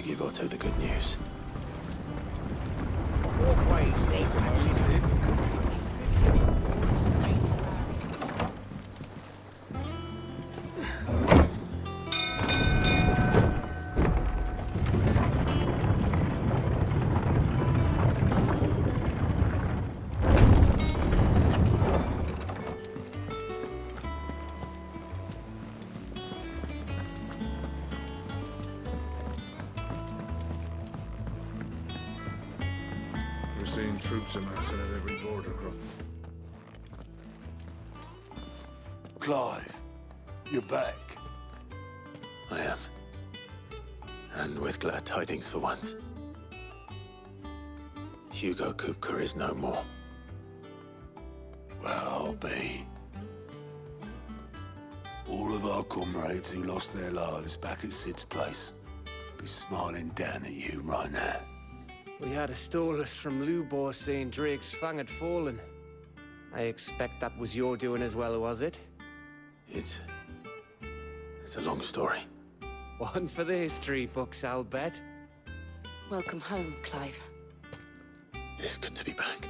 to give Otto the good news. Walkways lead to We're seeing troops amassing at every border cross. Clive, you're back. I am. And with glad tidings for once. Hugo Kupka is no more. Well, I'll be. All of our comrades who lost their lives back at Sid's place be smiling down at you right now. We had a stolus from Lubor saying Drake's fang had fallen. I expect that was your doing as well, was it? It's a long story. One for the history books, I'll bet. Welcome home, Clive. It's good to be back.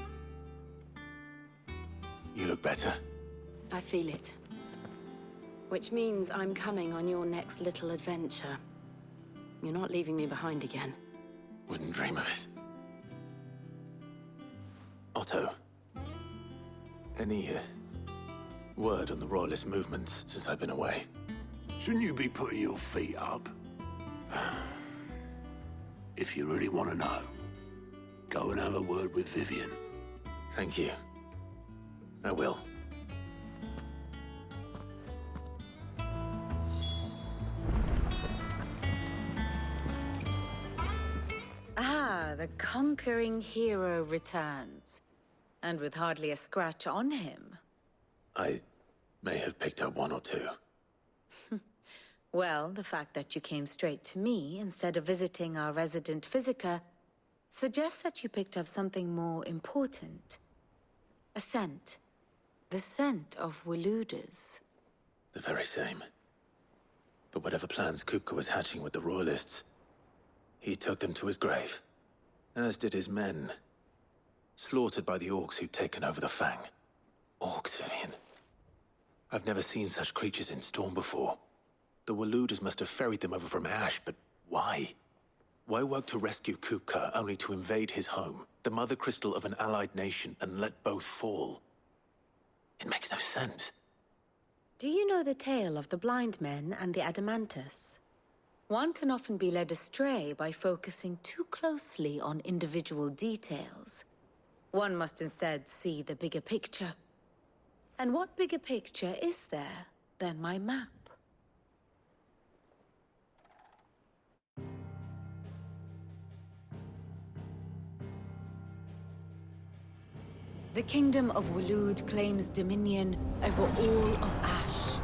You look better. I feel it. Which means I'm coming on your next little adventure. You're not leaving me behind again. Wouldn't dream of it. Otto, any word on the Royalist movements since I've been away? Shouldn't you be putting your feet up? If you really want to know, go and have a word with Vivian. Thank you. I will. Ah, the conquering hero returns. And with hardly a scratch on him. I may have picked up one or two. Well, the fact that you came straight to me instead of visiting our resident physiker suggests that you picked up something more important. A scent. The scent of Waludas. The very same. But whatever plans Kupka was hatching with the Royalists, he took them to his grave. As did his men. Slaughtered by the orcs who'd taken over the Fang. Orcs, Vivian. I've never seen such creatures in Storm before. The Waludas must have ferried them over from Ash, but why? Why work to rescue Kupka only to invade his home, the mother crystal of an allied nation, and let both fall? It makes no sense. Do you know the tale of the blind men and the Adamantus? One can often be led astray by focusing too closely on individual details. One must instead see the bigger picture. And what bigger picture is there than my map? The Kingdom of Waloed claims dominion over all of Ash.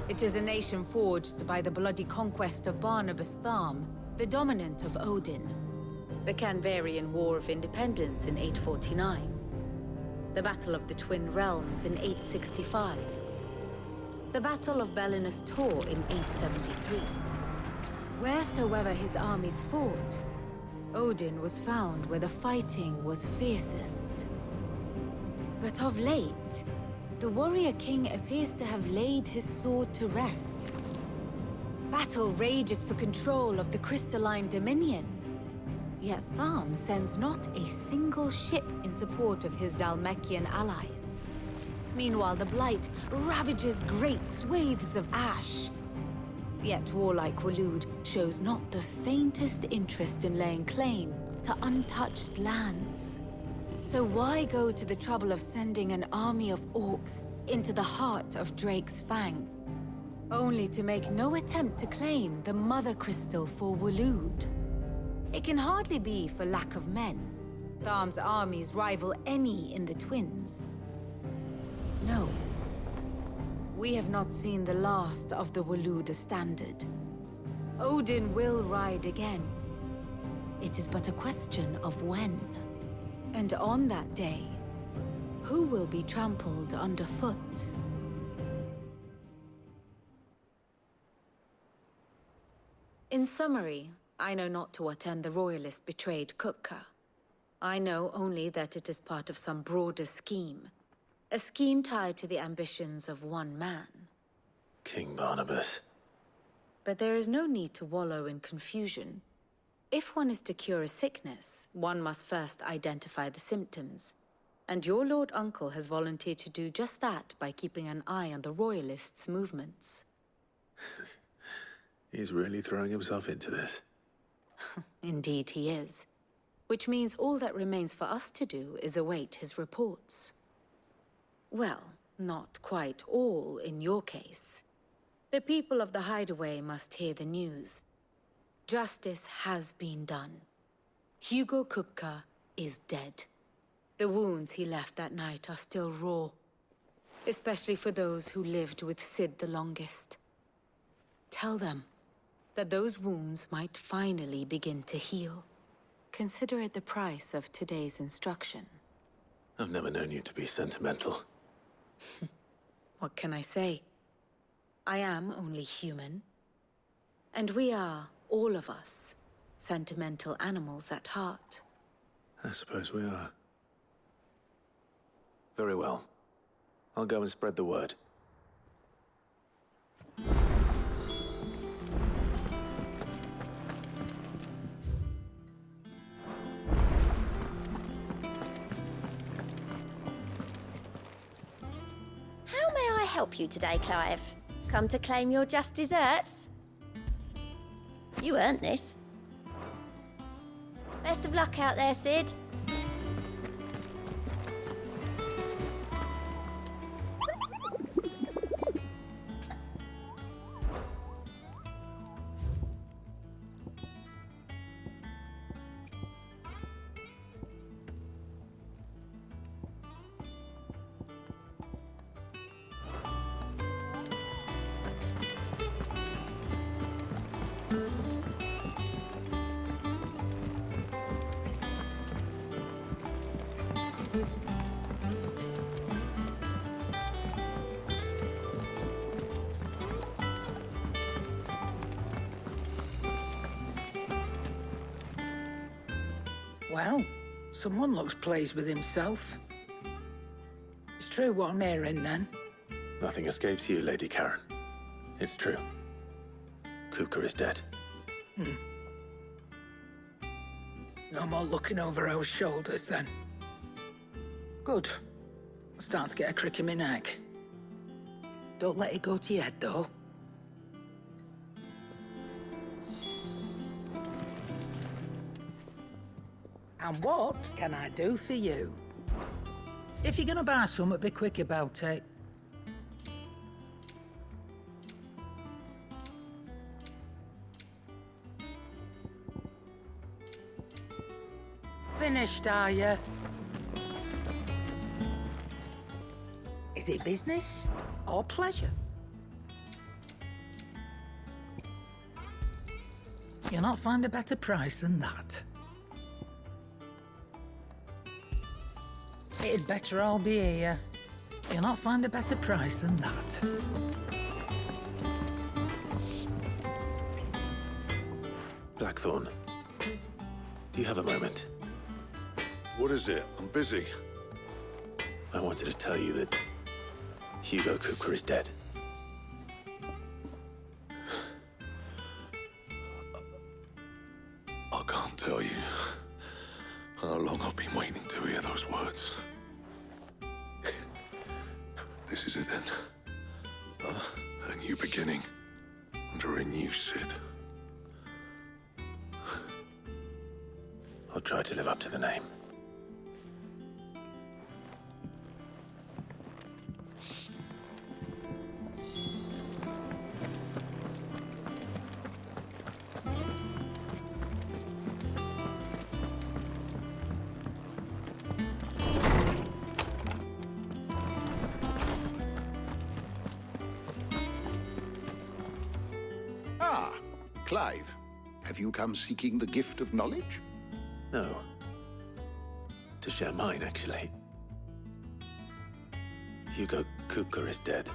It is a nation forged by the bloody conquest of Barnabas Tharm, the dominant of Odin. The Canvarian War of Independence in 849. The Battle of the Twin Realms in 865. The Battle of Belinus Tor in 873. Wheresoever his armies fought, Odin was found where the fighting was fiercest. But of late, the warrior king appears to have laid his sword to rest. Battle rages for control of the crystalline dominion. Yet Tharm sends not a single ship in support of his Dhalmekian allies. Meanwhile, the Blight ravages great swathes of Ash. Yet warlike Waloed shows not the faintest interest in laying claim to untouched lands. So why go to the trouble of sending an army of orcs into the heart of Drake's Fang, only to make no attempt to claim the Mother Crystal for Waloed? It can hardly be for lack of men. Tharm's armies rival any in the Twins. No. We have not seen the last of the Waluda standard. Odin will ride again. It is but a question of when. And on that day, who will be trampled underfoot? In summary, I know not to what end the Royalists betrayed Kupka. I know only that it is part of some broader scheme. A scheme tied to the ambitions of one man. King Barnabas. But there is no need to wallow in confusion. If one is to cure a sickness, one must first identify the symptoms. And your Lord Uncle has volunteered to do just that by keeping an eye on the Royalists' movements. He's really throwing himself into this. Indeed he is. Which means all that remains for us to do is await his reports. Well, not quite all in your case. The people of the Hideaway must hear the news. Justice has been done. Hugo Kupka is dead. The wounds he left that night are still raw. Especially for those who lived with Sid the longest. Tell them that those wounds might finally begin to heal. Consider it the price of today's instruction. I've never known you to be sentimental. What can I say? I am only human. And we are, all of us, sentimental animals at heart. I suppose we are. Very well. I'll go and spread the word. How may I help you today, Clive? Come to claim your just desserts? You earned this. Best of luck out there, Sid. Well, someone looks pleased with himself. It's true what I'm hearing, then. Nothing escapes you, Lady Karen. It's true. Kupka is dead. No more looking over our shoulders, then. Good. I'm starting to get a crick in my neck. Don't let it go to your head, though. And what can I do for you? If you're gonna buy something, be quick about it. Finished, are you? Is it business or pleasure? You'll not find a better price than that. It'd better all be here. You'll not find a better price than that. Blackthorn, do you have a moment? What is it? I'm busy. I wanted to tell you that Hugo Kupka is dead. I can't tell you how long I've been waiting to hear those words. This is it then. A new beginning under a new Sid. I'll try to live up to the name. Ah, Clive. Have you come seeking the gift of knowledge? No. To share mine, actually. Hugo Kupka is dead.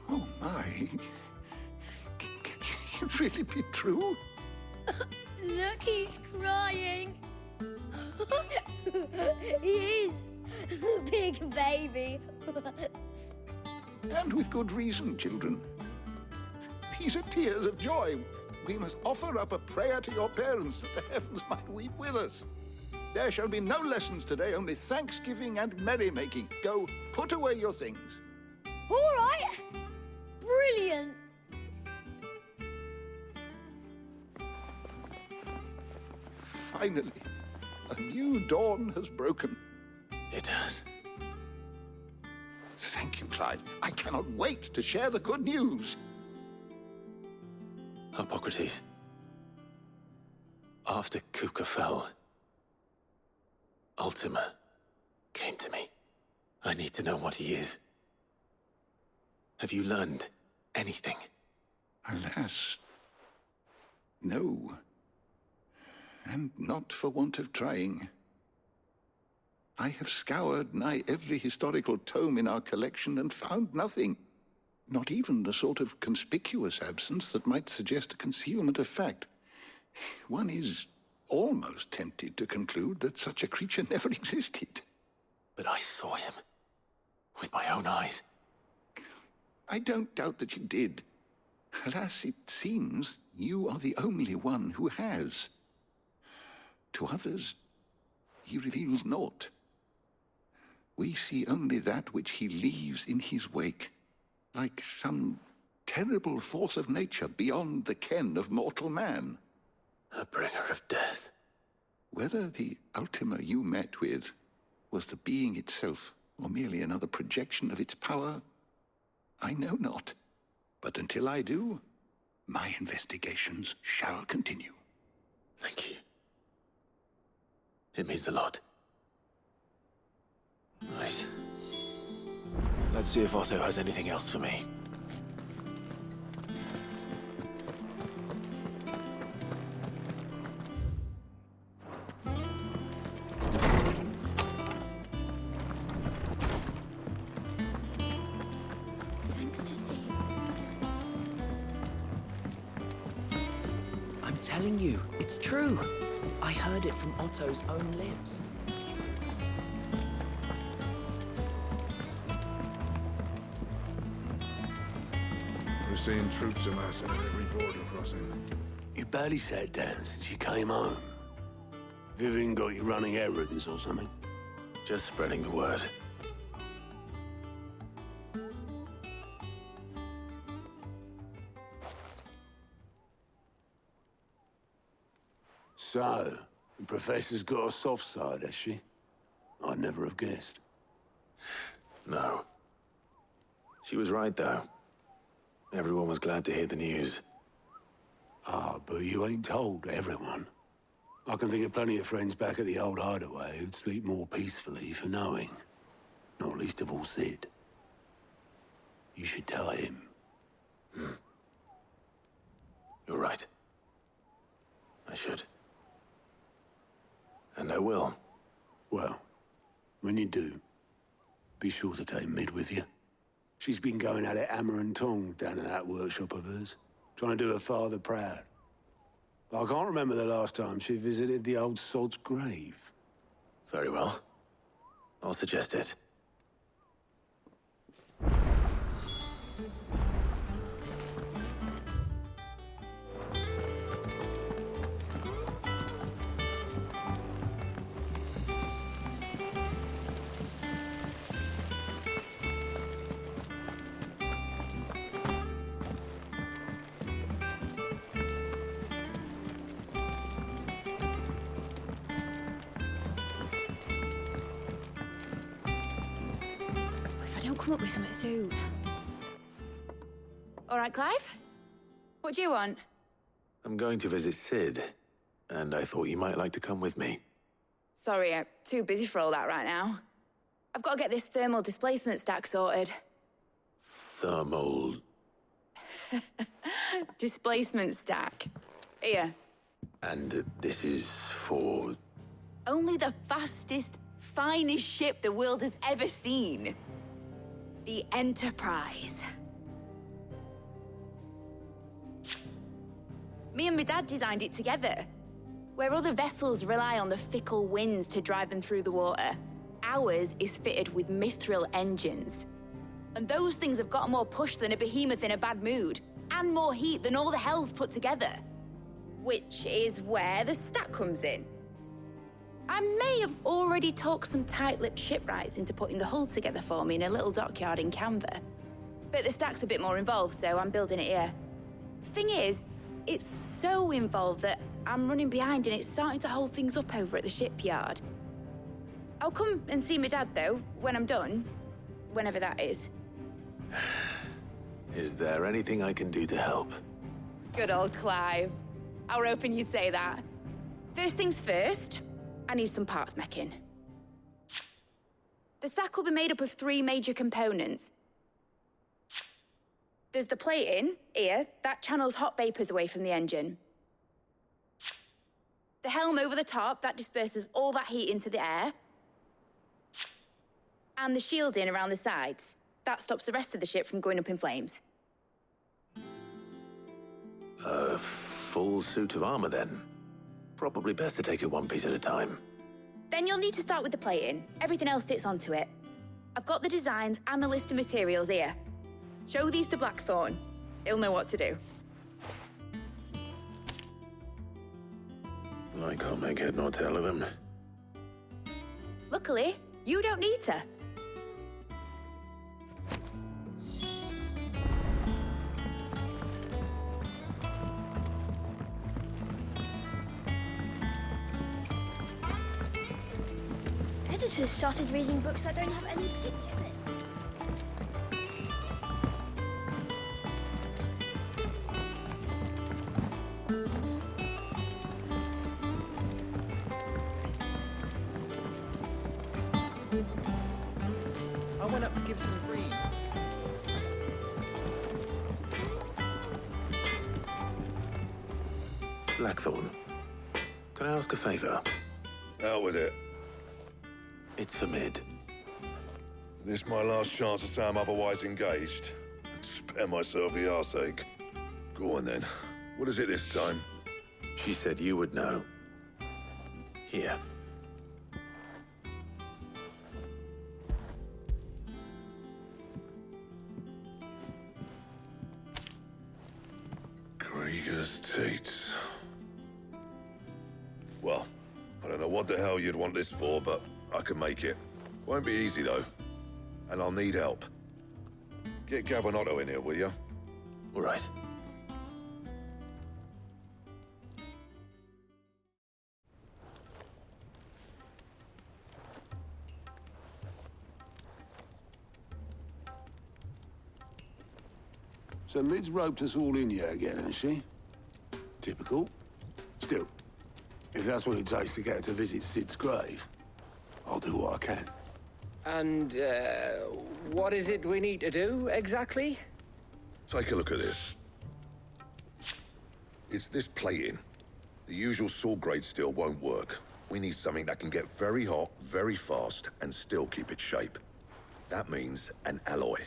Oh, my. Can it really be true? Look, he's crying. He is. The big baby. And with good reason, children. These are tears of joy. We must offer up a prayer to your parents that the heavens might weep with us. There shall be no lessons today, only thanksgiving and merrymaking. Go, put away your things. All right. Brilliant. Finally, a new dawn has broken. It has. Thank you, Clive. I cannot wait to share the good news. Hippocrates. After Kuka fell, Ultima came to me. I need to know what he is. Have you learned anything? Alas, no. And not for want of trying. I have scoured nigh every historical tome in our collection and found nothing. Not even the sort of conspicuous absence that might suggest a concealment of fact. One is almost tempted to conclude that such a creature never existed. But I saw him. With my own eyes. I don't doubt that you did. Alas, it seems you are the only one who has. To others, he reveals naught. We see only that which he leaves in his wake, like some terrible force of nature beyond the ken of mortal man. A bringer of death. Whether the Ultima you met with was the being itself, or merely another projection of its power, I know not. But until I do, my investigations shall continue. Thank you. It means a lot. Right. Let's see if Otto has anything else for me. Thanks to Sid. I'm telling you, it's true. I heard it from Otto's own lips. We're seeing troops amassing at every border crossing. You barely sat down since you came home. Vivian got you running errands or something? Just spreading the word. So, the Professor's got a soft side, has she? I'd never have guessed. No. She was right, though. Everyone was glad to hear the news. Ah, but you ain't told everyone. I can think of plenty of friends back at the old hideaway who'd sleep more peacefully for knowing. Not least of all Sid. You should tell him. You're right. I should. And I will. Well, when you do, be sure to take Mid with you. She's been going at it hammer and tongs down in that workshop of hers, trying to do her father proud. But I can't remember the last time she visited the old sod's grave. Very well. I'll suggest it. Come up with something soon. All right, Clive? What do you want? I'm going to visit Sid, and I thought you might like to come with me. Sorry, I'm too busy for all that right now. I've got to get this thermal displacement stack sorted. Thermal... Displacement stack. Here. And this is for... Only the fastest, finest ship the world has ever seen. The Enterprise. Me and my dad designed it together. Where other vessels rely on the fickle winds to drive them through the water, ours is fitted with mithril engines. And those things have got more push than a behemoth in a bad mood, and more heat than all the hells put together. Which is where the stack comes in. I may have already talked some tight-lipped shipwrights into putting the hull together for me in a little dockyard in Canva. But the stack's a bit more involved, so I'm building it here. Thing is, it's so involved that I'm running behind and it's starting to hold things up over at the shipyard. I'll come and see my dad, though, when I'm done. Whenever that is. Is there anything I can do to help? Good old Clive. I were hoping you'd say that. First things first, I need some parts meching. The stack will be made up of 3 major components. There's the plating, here, that channels hot vapors away from the engine. The helm over the top, that disperses all that heat into the air. And the shielding around the sides. That stops the rest of the ship from going up in flames. A full suit of armor, then. Probably best to take it one piece at a time. Then you'll need to start with the plating. Everything else fits onto it. I've got the designs and the list of materials here. Show these to Blackthorn. He'll know what to do. I can't make head nor tail of them. Luckily, you don't need to. Editors started reading books that don't have any pictures in. I went up to give some grease. Blackthorn, can I ask a favor? Out with it. It's for Mid. This my last chance to say I'm otherwise engaged. Spare myself the arseache. Go on then. What is it this time? She said you would know. Here. Krieger's Tates. Well, I don't know what the hell you'd want this for, but I can make it. Won't be easy, though. And I'll need help. Get Gavin Otto in here, will you? All right. So Mid's roped us all in here again, has she? Typical. Still, if that's what it takes to get her to visit Sid's grave, I'll do what I can. And, what is it we need to do, exactly? Take a look at this. It's this plating. The usual sword grade steel won't work. We need something that can get very hot, very fast, and still keep its shape. That means an alloy.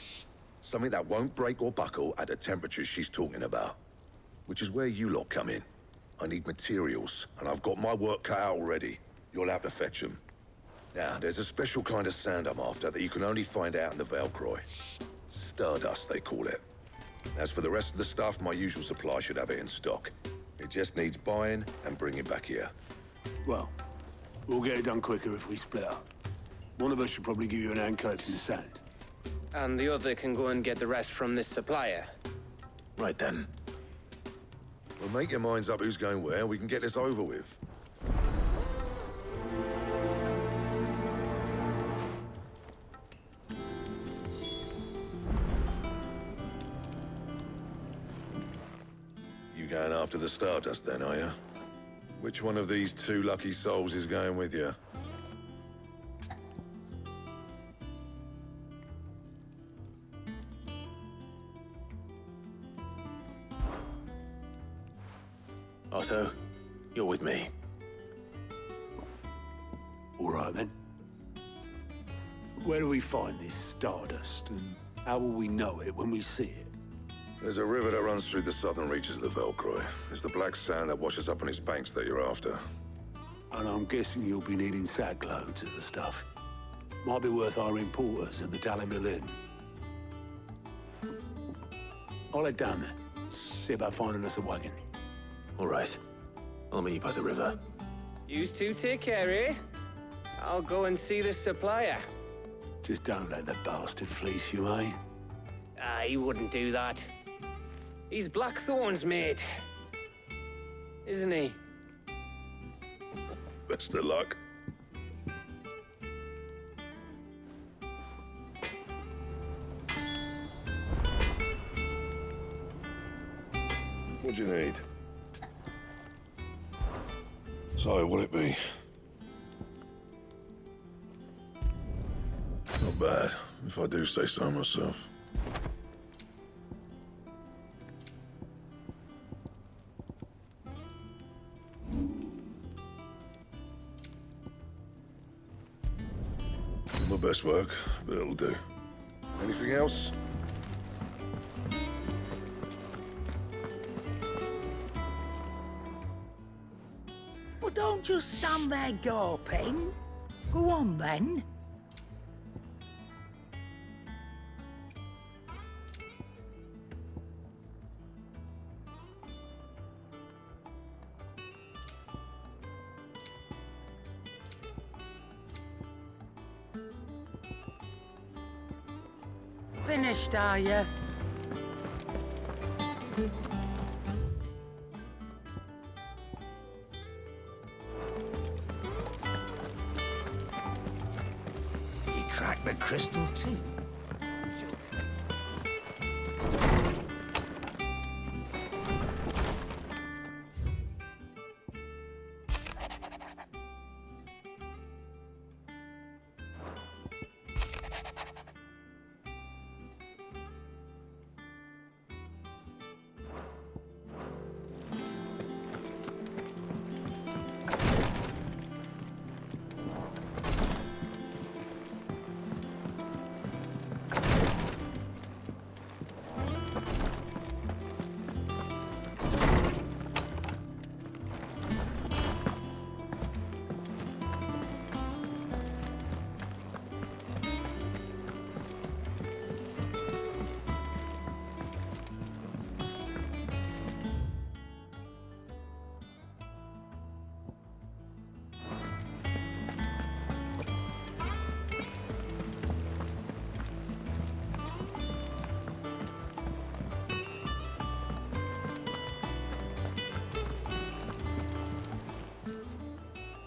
Something that won't break or buckle at the temperatures she's talking about. Which is where you lot come in. I need materials, and I've got my work cut out already. You'll have to fetch them. Now, there's a special kind of sand I'm after that you can only find out in the Valcroy. Stardust, they call it. As for the rest of the stuff, my usual supply should have it in stock. It just needs buying and bringing back here. Well, we'll get it done quicker if we split up. One of us should probably give you an hand coating the sand. And the other can go and get the rest from this supplier. Right then. Well, make your minds up who's going where, and we can get this over with. You going after the Stardust then, are you? Which one of these 2 lucky souls is going with you? Otto, you're with me. All right, then. Where do we find this Stardust, and how will we know it when we see it? There's a river that runs through the southern reaches of the Velcroy. It's the black sand that washes up on its banks that you're after. And I'm guessing you'll be needing sackloads of the stuff. Might be worth our importers at the Dalimil Inn. I'll head down there. See about finding us a wagon. All right. I'll meet you by the river. Yous two take care, eh? I'll go and see the supplier. Just don't let the bastard fleece you, eh? He wouldn't do that. He's Blackthorn's mate. Isn't he? Best of luck. What do you need? So, what'll it be? Not bad, if I do say so myself. Not my best work, but it'll do. Anything else? Well, don't just stand there gawping. Go on, then. Finished, are you? He cracked the crystal too.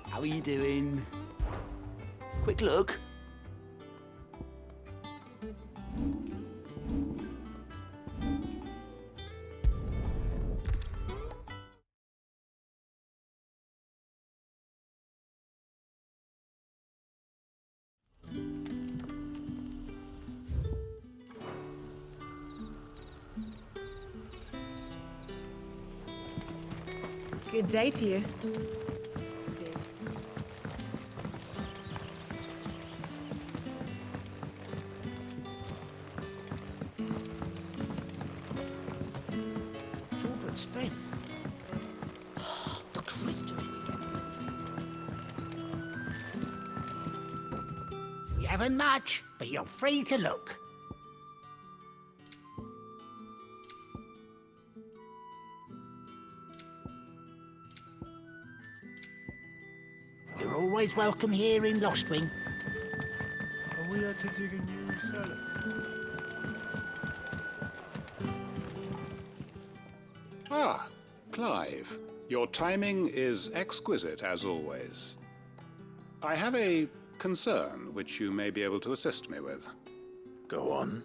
How are you doing? Quick look. Good day to you. Short spin. The crystals we get from it. We haven't much, but you're free to look. You're always welcome here in Lostwing. Are we had to dig a new cellar? Ah, Clive. Your timing is exquisite, as always. I have a concern which you may be able to assist me with. Go on.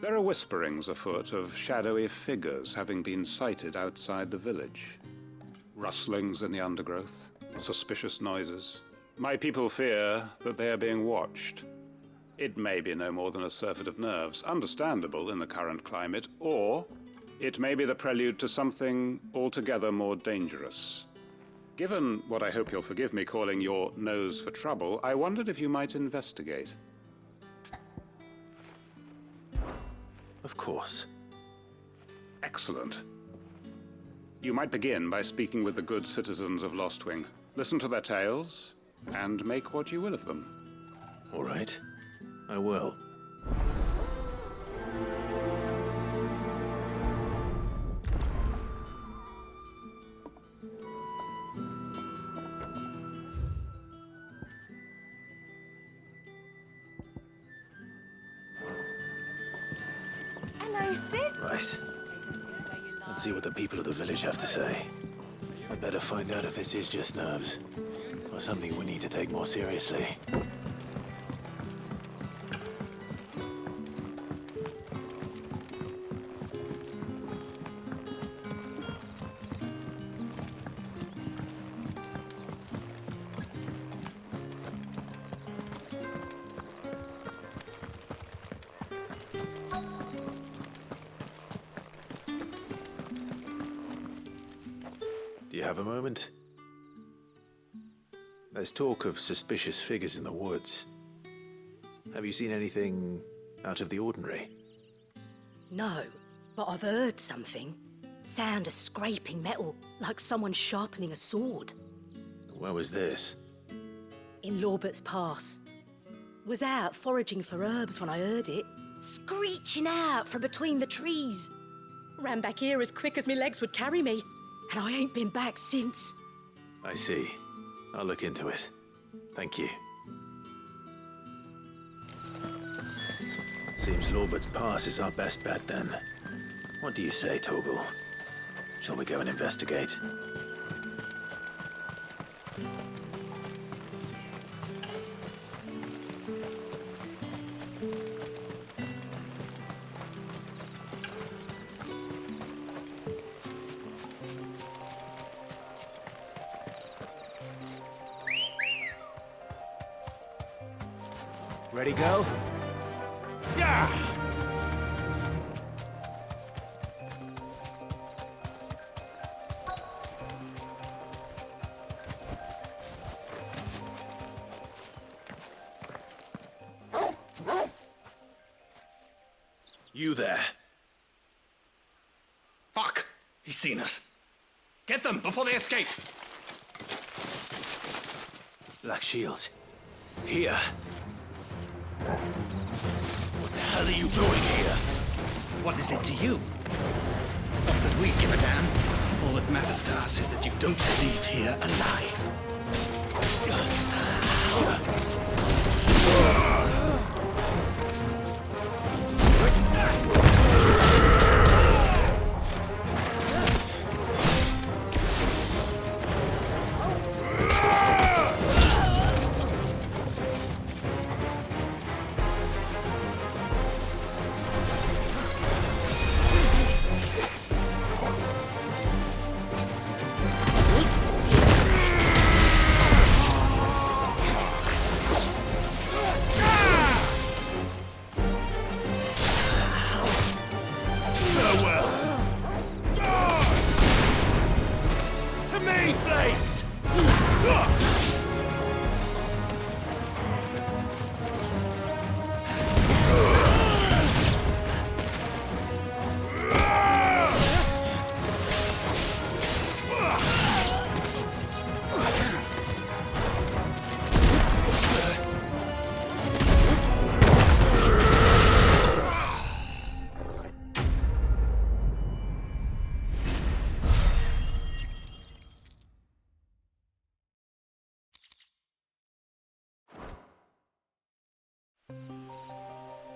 There are whisperings afoot of shadowy figures having been sighted outside the village. Rustlings in the undergrowth, suspicious noises. My people fear that they are being watched. It may be no more than a surfeit of nerves, understandable in the current climate, or it may be the prelude to something altogether more dangerous. Given what I hope you'll forgive me calling your nose for trouble, I wondered if you might investigate. Of course. Excellent. You might begin by speaking with the good citizens of Lostwing. Listen to their tales, and make what you will of them. All right. I will. Hello, Sid. Right. Let's see what the people of the village have to say. I'd better find out if this is just nerves, or something we need to take more seriously. Do you have a moment? There's talk of suspicious figures in the woods. Have you seen anything out of the ordinary? No, but I've heard something. Sound of scraping metal, like someone sharpening a sword. Where was this? In Lorbert's Pass. Was out foraging for herbs when I heard it, screeching out from between the trees. Ran back here as quick as my legs would carry me, and I ain't been back since. I see. I'll look into it. Thank you. Seems Lorbert's Pass is our best bet then. What do you say, Torgal? Shall we go and investigate? Ready, go? Yeah! You there. Fuck! He's seen us. Get them before they escape! Black Shield. Here. What the hell are you doing here? What is it to you? Not that we give a damn. All that matters to us is that you don't leave here alive.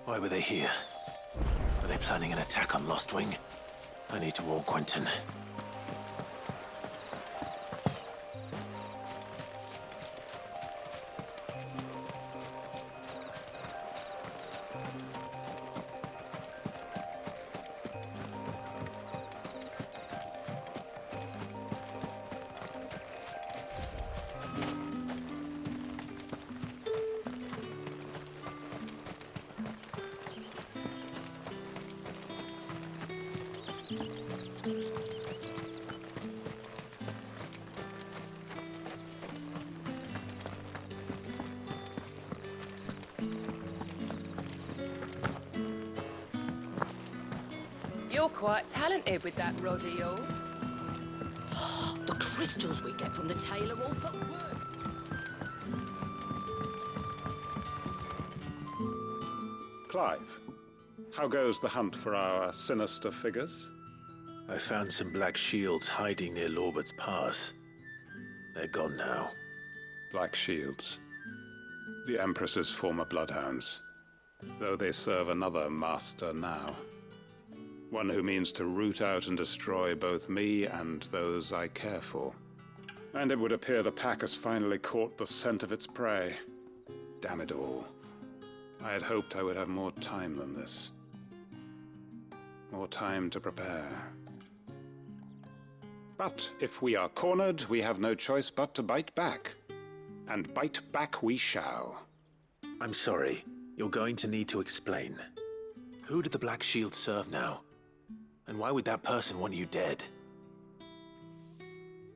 Why were they here? Are they planning an attack on Lostwing? I need to warn Quentin. You're quite talented with that rod of yours. The crystals we get from the tailor all but worth. Clive, how goes the hunt for our sinister figures? I found some black shields hiding near Lorbert's Pass. They're gone now. Black shields. The Empress's former bloodhounds. Though they serve another master now. One who means to root out and destroy both me and those I care for. And it would appear the pack has finally caught the scent of its prey. Damn it all. I had hoped I would have more time than this. More time to prepare. But if we are cornered, we have no choice but to bite back. And bite back we shall. I'm sorry. You're going to need to explain. Who did the Black Shield serve now? And why would that person want you dead?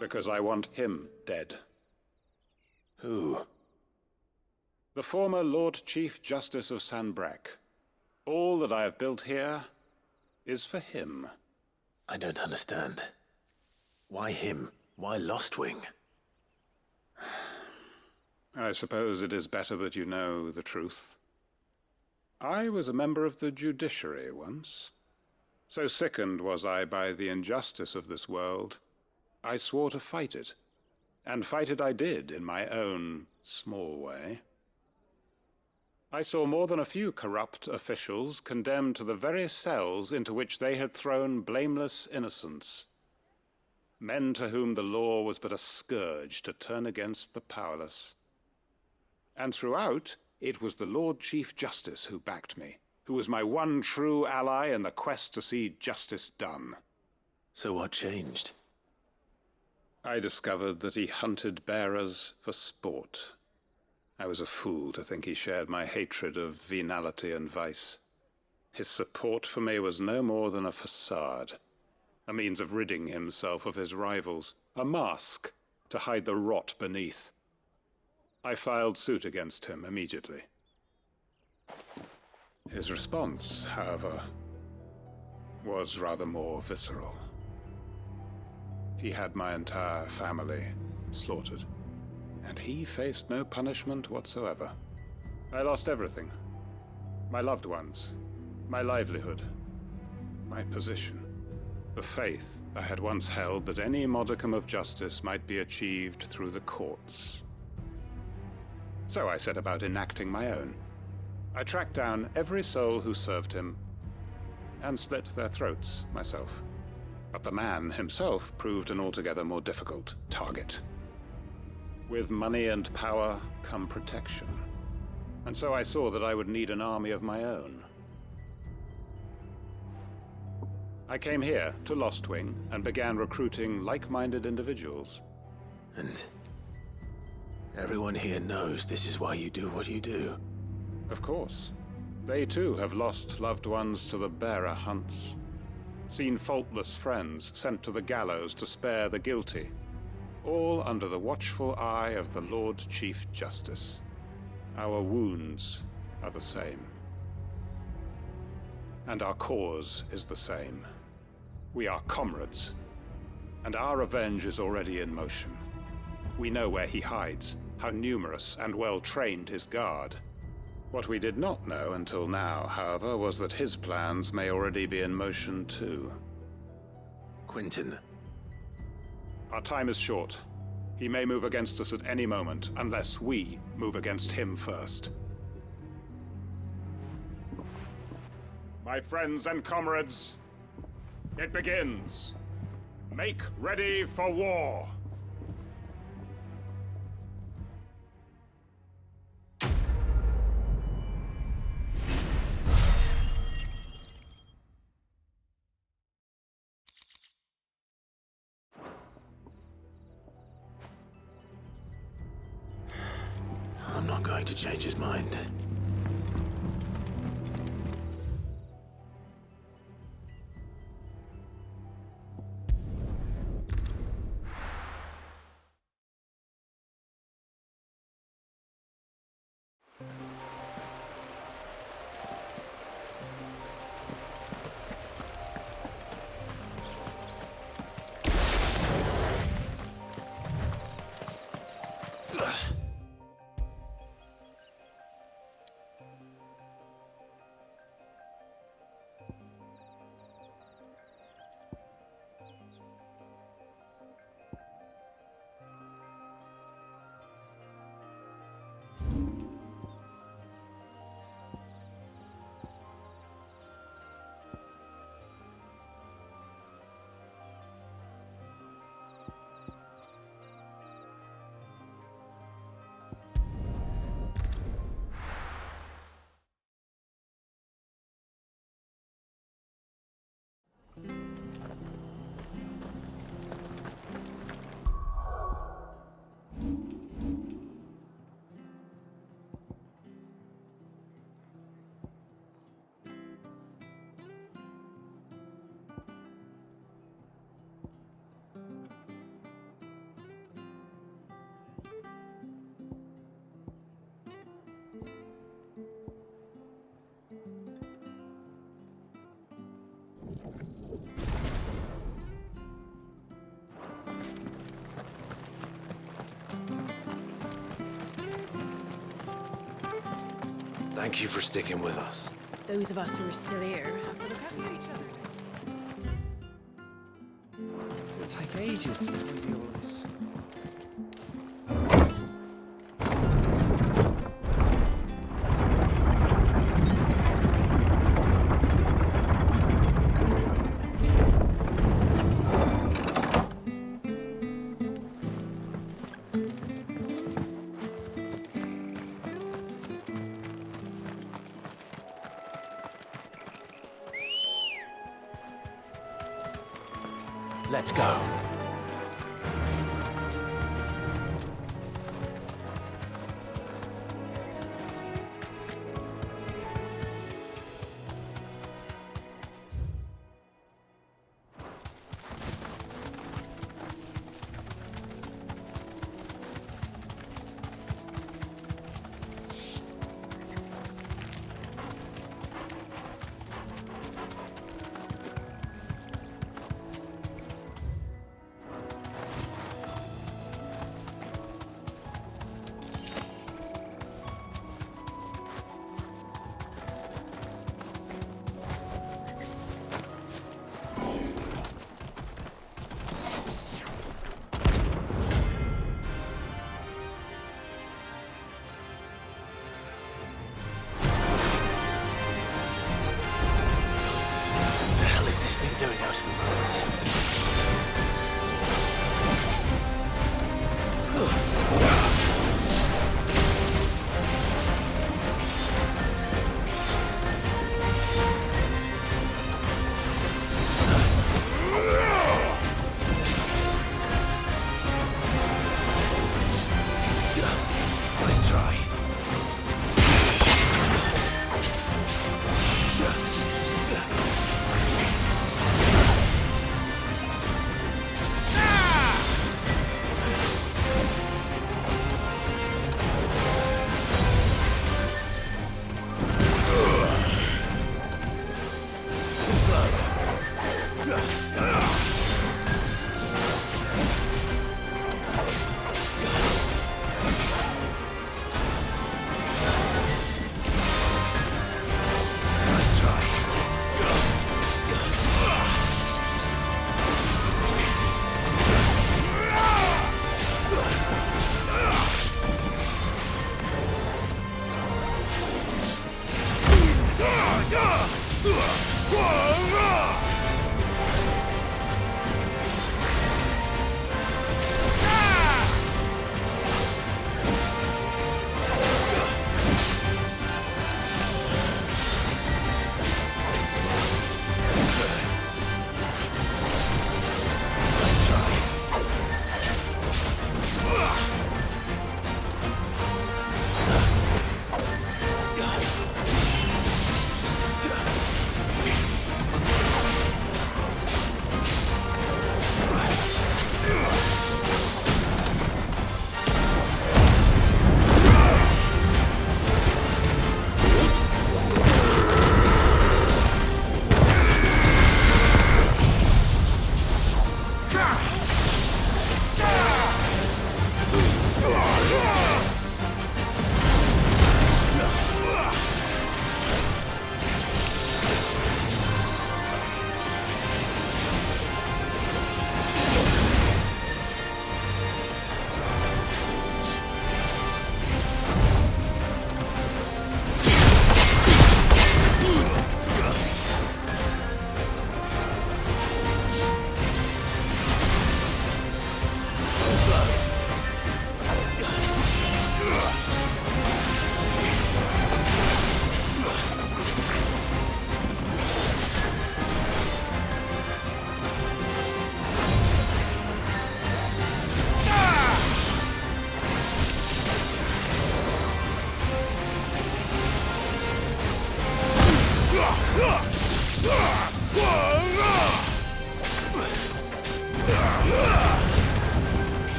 Because I want him dead. Who? The former Lord Chief Justice of Sanbreque. All that I have built here is for him. I don't understand. Why him? Why Lostwing? I suppose it is better that you know the truth. I was a member of the judiciary once. So sickened was I by the injustice of this world, I swore to fight it. And fight it I did in my own small way. I saw more than a few corrupt officials condemned to the very cells into which they had thrown blameless innocents. Men to whom the law was but a scourge to turn against the powerless. And throughout, it was the Lord Chief Justice who backed me, who was my one true ally in the quest to see justice done. So what changed? I discovered that he hunted bearers for sport. I was a fool to think he shared my hatred of venality and vice. His support for me was no more than a facade, a means of ridding himself of his rivals, a mask to hide the rot beneath. I filed suit against him immediately. His response, however, was rather more visceral. He had my entire family slaughtered, and he faced no punishment whatsoever. I lost everything. My loved ones, my livelihood, my position, the faith I had once held that any modicum of justice might be achieved through the courts. So I set about enacting my own. I tracked down every soul who served him, and slit their throats myself. But the man himself proved an altogether more difficult target. With money and power come protection. And so I saw that I would need an army of my own. I came here to Lostwing and began recruiting like-minded individuals. And everyone here knows this is why you do what you do. Of course. They too have lost loved ones to the bearer hunts. Seen faultless friends sent to the gallows to spare the guilty. All under the watchful eye of the Lord Chief Justice. Our wounds are the same. And our cause is the same. We are comrades. And our revenge is already in motion. We know where he hides, how numerous and well-trained his guard. What we did not know until now, however, was that his plans may already be in motion too. Quentin. Our time is short. He may move against us at any moment, unless we move against him first. My friends and comrades, it begins. Make ready for war. I'm not going to change his mind. Thank you for sticking with us. Those of us who are still here have to look after each other. It'll take ages to tidy all this. Let's go.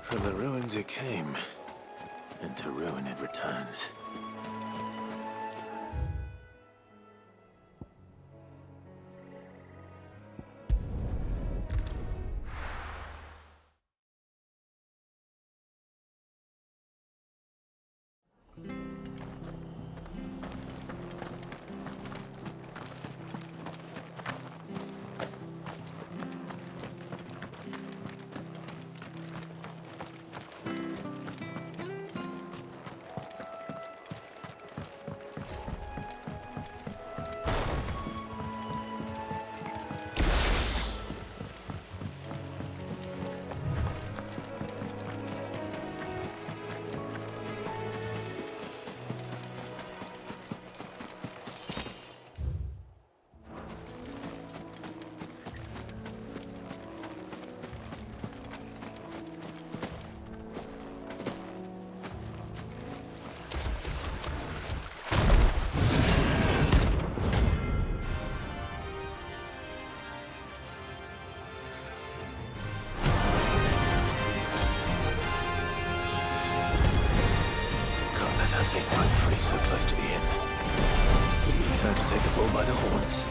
From the ruins it came, and to ruin it returns. So close to the end. Time to take the bull by the horns.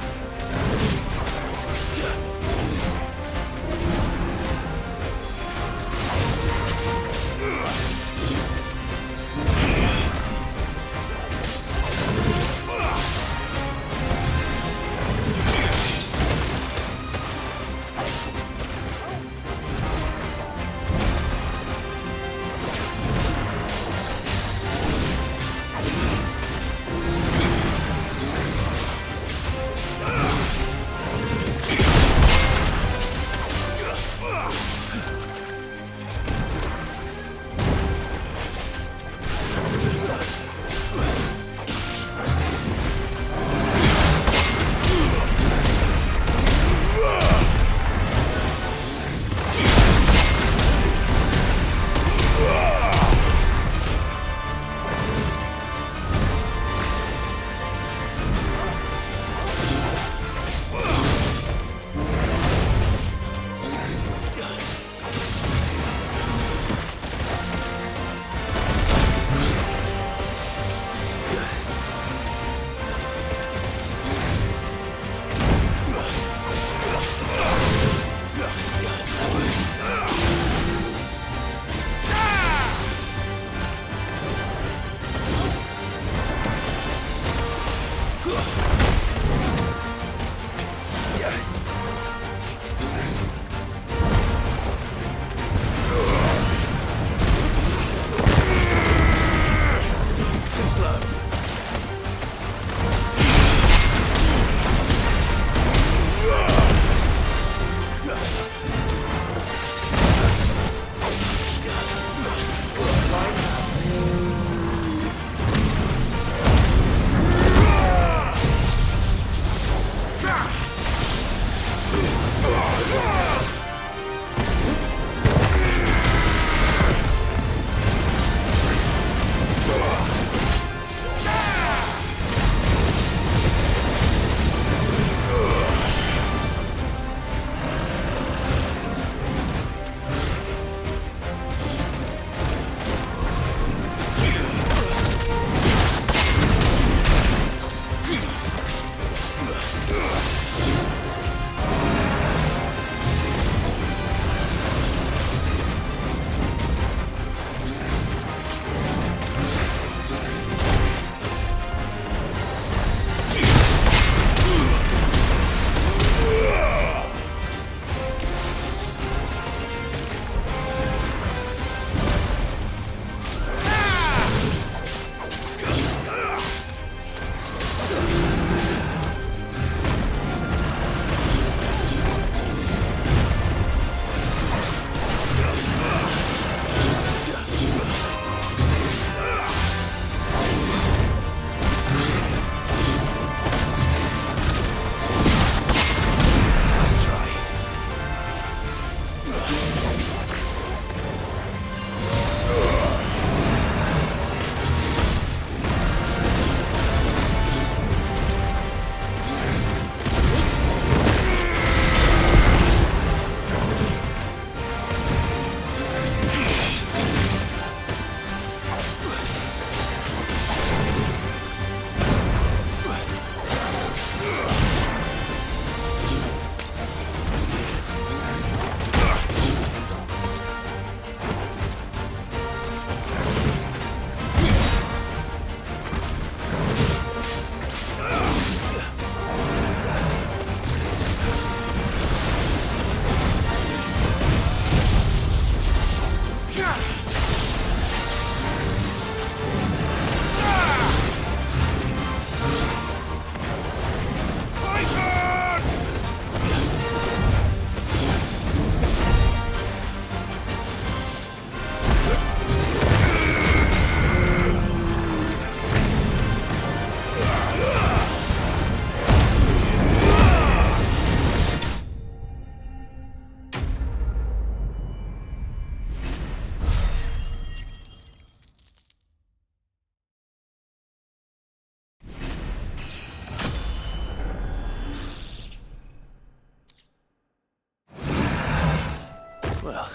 Well,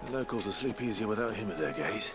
the locals will sleep easier without him at their gate.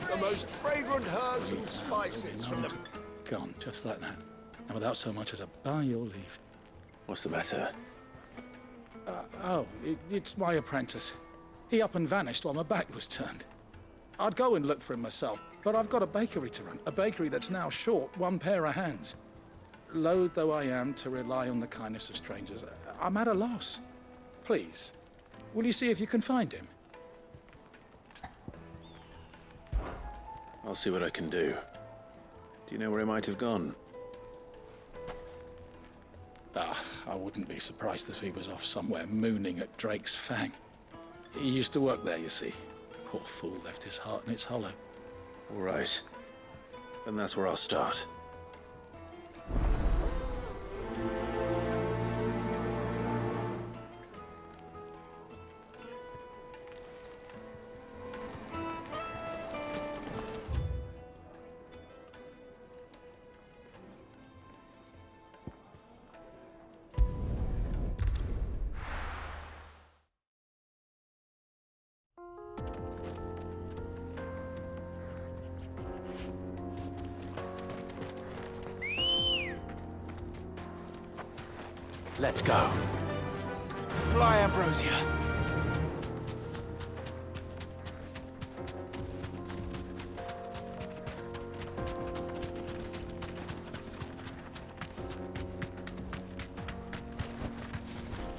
The most fragrant herbs and spices from the... Gone, just like that. And without so much as a by your leave. What's the matter? It's my apprentice. He up and vanished while my back was turned. I'd go and look for him myself, but I've got a bakery to run. A bakery that's now short one pair of hands. Loath though I am to rely on the kindness of strangers, I'm at a loss. Please, will you see if you can find him? I'll see what I can do. Do you know where he might have gone? I wouldn't be surprised if he was off somewhere mooning at Drake's Fang. He used to work there, you see. Poor fool left his heart in its hollow. All right. Then that's where I'll start. Let's go. Fly, Ambrosia.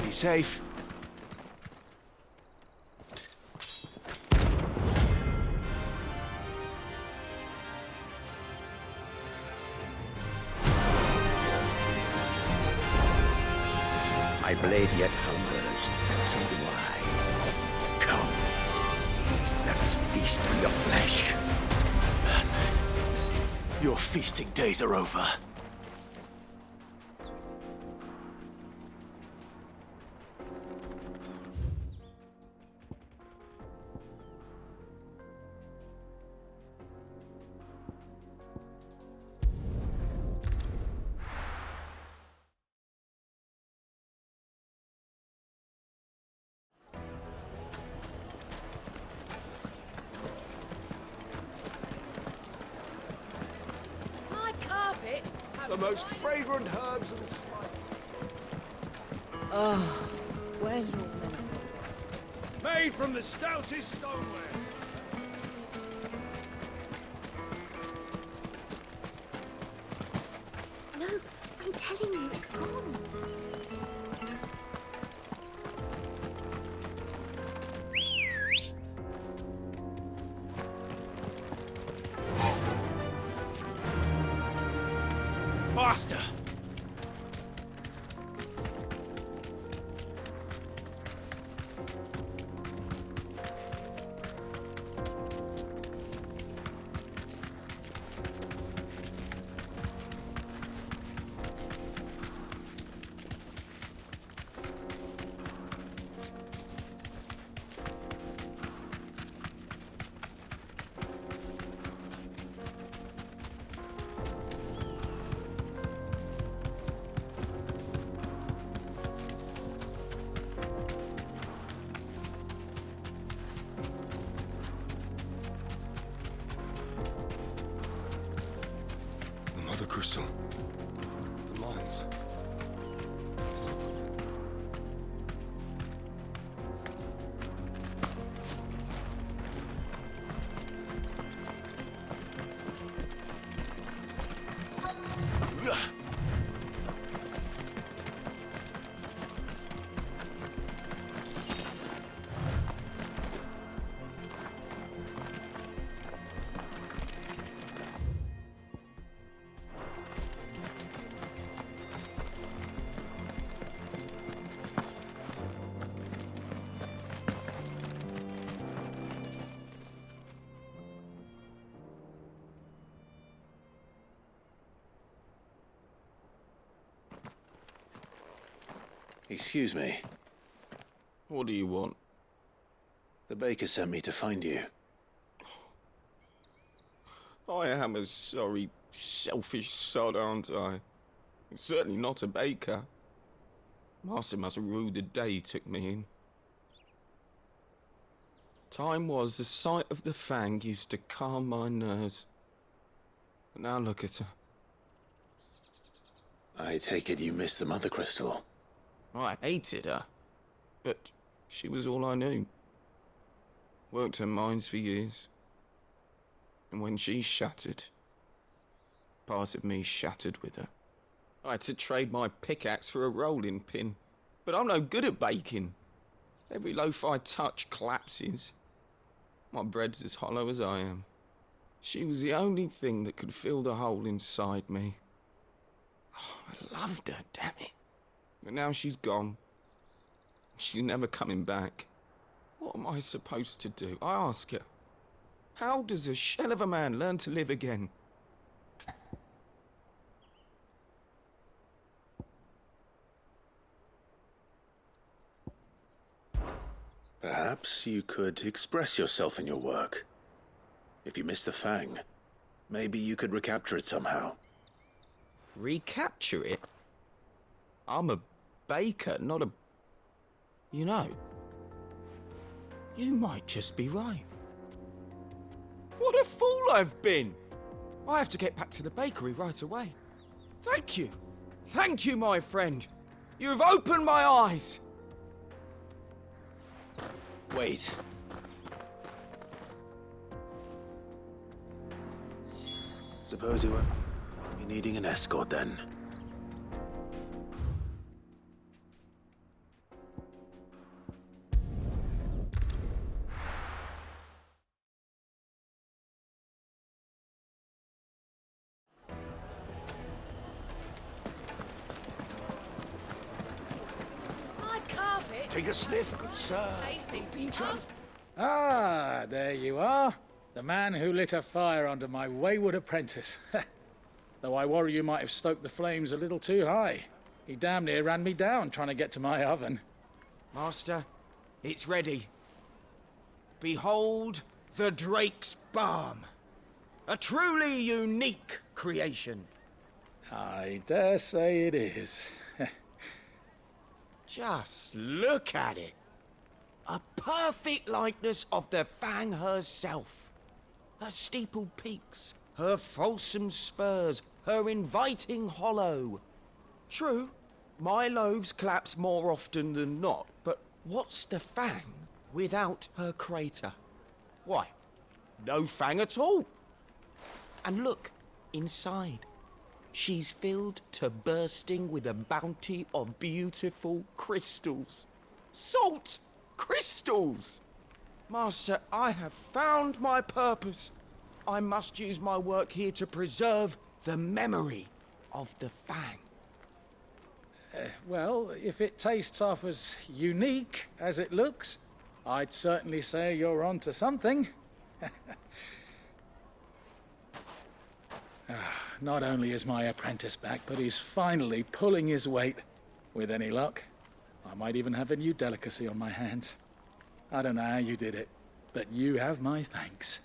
Be safe. My blade yet hungers, and so do I. Come, let us feast on your flesh. Man, your feasting days are over. The most fragrant herbs and spices. Oh, well, Made from the stoutest stoneware. No, I'm telling you, it's gone. Faster! Excuse me. What do you want? The baker sent me to find you. I am a sorry, selfish sod, aren't I? I'm certainly not a baker. Master must have ruled the day he took me in. Time was the sight of the Fang used to calm my nerves. But now look at her. I take it you missed the Mother Crystal. I hated her, but she was all I knew. Worked her mines for years. And when she shattered, part of me shattered with her. I had to trade my pickaxe for a rolling pin, but I'm no good at baking. Every loaf I touch collapses. My bread's as hollow as I am. She was the only thing that could fill the hole inside me. Oh, I loved her, damn it. But now she's gone. She's never coming back. What am I supposed to do? I ask her. How does a shell of a man learn to live again? Perhaps you could express yourself in your work. If you miss the Fang, maybe you could recapture it somehow. Recapture it? I'm a baker, not a... You know, you might just be right. What a fool I've been! I have to get back to the bakery right away. Thank you. Thank you, my friend. You've opened my eyes. Wait. Suppose you were needing an escort then. Take a sniff, good sir. Ah, there you are. The man who lit a fire under my wayward apprentice. Though I worry you might have stoked the flames a little too high. He damn near ran me down trying to get to my oven. Master, it's ready. Behold the Drake's Balm. A truly unique creation. I dare say it is. Just look at it. A perfect likeness of the Fang herself. Her steepled peaks, her fulsome spurs, her inviting hollow. True, my loaves collapse more often than not, but what's the Fang without her crater? Why, no Fang at all. And look, inside. She's filled to bursting with a bounty of beautiful crystals. Salt crystals! Master, I have found my purpose. I must use my work here to preserve the memory of the Fang. Well, if it tastes half as unique as it looks, I'd certainly say you're onto something. Not only is my apprentice back, but he's finally pulling his weight. With any luck, I might even have a new delicacy on my hands. I don't know how you did it, but you have my thanks.